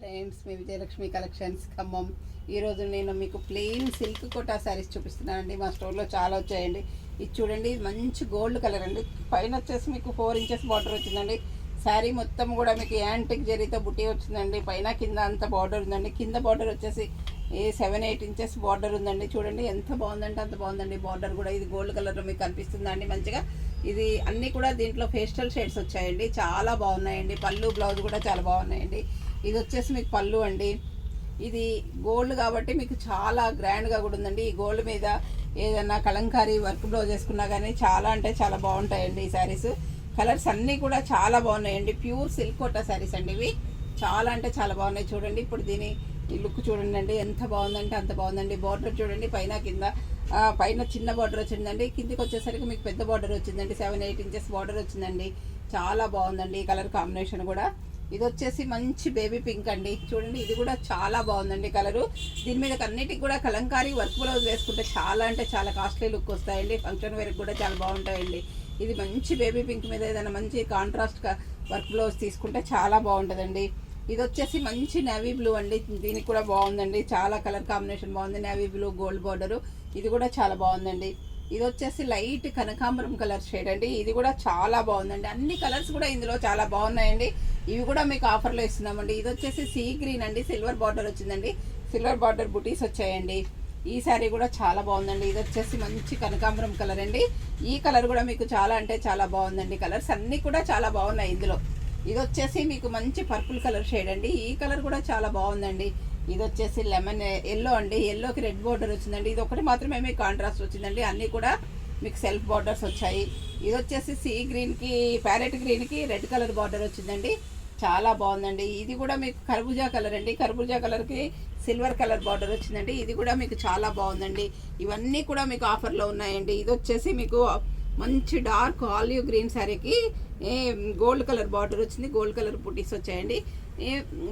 Friends, మీ Vijayalakshmi collections Khammam. ఈరోజు నేను మీకు ప్లెయిన్ సిల్క్ కోటా శారీస్ చూపిస్తున్నానండి. మా స్టోర్లో చాలా వచ్చాయండి. ఇది చూడండి, మంచి గోల్డ్ కలర్ అండి. పైన వచ్చేసి మీకు 4 ఇంచెస్ బార్డర్ వచ్చిందండి. శారీ మొత్తం కూడా మీకు యాంటిక్ జరీతో బుట్టి వచ్చిందండి. పైన కింద అంత బార్డర్ ఉందండి. కింద బార్డర్ వచ్చేసి 7-8 ఇంచెస్ బార్డర్ ఉందండి. చూడండి ఎంత బాగుందంటే అంత బాగుందండి. బార్డర్ కూడా ఇది గోల్డ్ కలర్లో మీకు కనిపిస్తుందండి మంచిగా. ఇది అన్నీ కూడా దీంట్లో పేస్టల్ షేడ్స్ వచ్చాయండి. చాలా బాగున్నాయండి. పళ్ళు బ్లౌజ్ కూడా చాలా బాగున్నాయండి. ఇది వచ్చేసి మీకు పళ్ళు అండి. ఇది గోల్డ్ కాబట్టి మీకు చాలా గ్రాండ్గా కూడా ఉందండి. ఈ గోల్డ్ మీద ఏదైనా కలంకారీ వర్క్ బ్లౌజ్ వేసుకున్నా కానీ చాలా అంటే చాలా బాగుంటాయండి ఈ శారీస్. కలర్స్ అన్నీ కూడా చాలా బాగున్నాయండి. ప్యూర్ సిల్క్ కోటా శారీస్ అండి ఇవి. చాలా అంటే చాలా బాగున్నాయి. చూడండి ఇప్పుడు దీని ఈ లుక్ చూడండి అండి, ఎంత బాగుందంటే అంత బాగుందండి. బార్డర్ చూడండి, పైన కింద పైన చిన్న బార్డర్ వచ్చిందండి. కిందికి వచ్చేసరికి మీకు పెద్ద బార్డర్ వచ్చిందండి. 7-8 ఇంచెస్ బార్డర్ వచ్చిందండి. చాలా బాగుందండి ఈ కలర్ కాంబినేషన్ కూడా. ఇది వచ్చేసి మంచి బేబీ పింక్ అండి. చూడండి ఇది కూడా చాలా బాగుందండి కలరు. దీని మీద అన్నిటికి కూడా కలంకారీ వర్క్ బ్లౌజ్ వేసుకుంటే చాలా అంటే చాలా కాస్ట్లీ లుక్ వస్తాయండి. ఫంక్షన్ వేర్కి కూడా చాలా బాగుంటాయండి. ఇది మంచి బేబీ పింక్ మీద ఏదైనా మంచి కాంట్రాస్ట్ వర్క్ బ్లౌజ్ తీసుకుంటే చాలా బాగుంటుందండి. ఇది వచ్చేసి మంచి నేవీ బ్లూ అండి. దీనికి కూడా బాగుందండి. చాలా కలర్ కాంబినేషన్ బాగుంది. నేవీ బ్లూ గోల్డ్ బార్డరు, ఇది కూడా చాలా బాగుందండి. ఇది వచ్చేసి లైట్ కనకాంబరం కలర్ షేడ్ అండి. ఇది కూడా చాలా బాగుందండి. అన్ని కలర్స్ కూడా ఇందులో చాలా బాగున్నాయండి. ఇవి కూడా మీకు ఆఫర్లో ఇస్తున్నామండి. ఇది వచ్చేసి సీ గ్రీన్ అండి. సిల్వర్ బార్డర్ వచ్చిందండి. సిల్వర్ బార్డర్ బుటీస్ వచ్చాయండి. ఈ శారీ కూడా చాలా బాగుందండి. ఇది వచ్చేసి మంచి కనకాంబరం కలర్ అండి. ఈ కలర్ కూడా మీకు చాలా అంటే చాలా బాగుందండి. కలర్స్ అన్నీ కూడా చాలా బాగున్నాయి ఇందులో. ఇది వచ్చేసి మీకు మంచి పర్పుల్ కలర్ షేడ్ అండి. ఈ కలర్ కూడా చాలా బాగుందండి. ఇది వచ్చేసి లెమన్ ఎల్లో అండి. ఎల్లోకి రెడ్ బార్డర్ వచ్చిందండి. ఇది ఒకటి మాత్రమే మీకు కాంట్రాస్ట్ వచ్చిందండి. అన్నీ కూడా మీకు సెల్ఫ్ బార్డర్స్ వచ్చాయి. ఇది వచ్చేసి సీ గ్రీన్కి ప్యారెట్ గ్రీన్కి రెడ్ కలర్ బార్డర్ వచ్చిందండి. చాలా బాగుందండి. ఇది కూడా మీకు కర్బూజా కలర్ అండి. కర్బూజా కలర్కి సిల్వర్ కలర్ బార్డర్ వచ్చిందండి. ఇది కూడా మీకు చాలా బాగుందండి. ఇవన్నీ కూడా మీకు ఆఫర్లో ఉన్నాయండి. ఇది వచ్చేసి మీకు మంచి డార్క్ ఆలివ్ గ్రీన్ శారీకి గోల్డ్ కలర్ బార్డర్ వచ్చింది. గోల్డ్ కలర్ బుటీస్ వచ్చాయండి.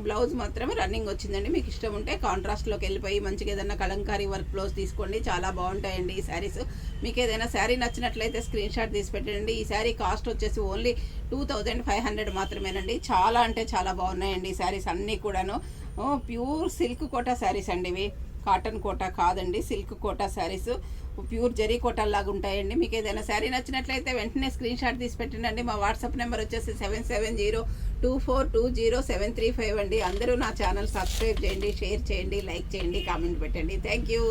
బ్లౌజ్ మాత్రమే రన్నింగ్ వచ్చిందండి. మీకు ఇష్టం ఉంటే కాంట్రాస్ట్లోకి వెళ్ళిపోయి మంచిగా ఏదైనా కలంకారీ వర్క్ బ్లౌజ్ తీసుకోండి. చాలా బాగుంటాయండి ఈ శారీస్. మీకు ఏదైనా శారీ నచ్చినట్లయితే స్క్రీన్ షాట్ తీసి పెట్టండి. ఈ శారీ కాస్ట్ వచ్చేసి ఓన్లీ 2500 మాత్రమేనండి. చాలా అంటే చాలా బాగున్నాయండి ఈ శారీస్ అన్నీ కూడాను. ప్యూర్ సిల్క్ కోటా శారీస్ అండి ఇవి. కాటన్ కోటా కాదండి, silk Kota saris. Pure zari కోటాల్లాగా ఉంటాయండి. మీకు ఏదైనా శారీ నచ్చినట్లయితే వెంటనే స్క్రీన్ షాట్ తీసి పెట్టండి. మా వాట్సాప్ నెంబర్ వచ్చేసి 7702420735 అండి. అందరూ నా ఛానల్ సబ్స్క్రైబ్ చేయండి, షేర్ చేయండి, లైక్ చేయండి, కామెంట్ పెట్టండి. Thank you.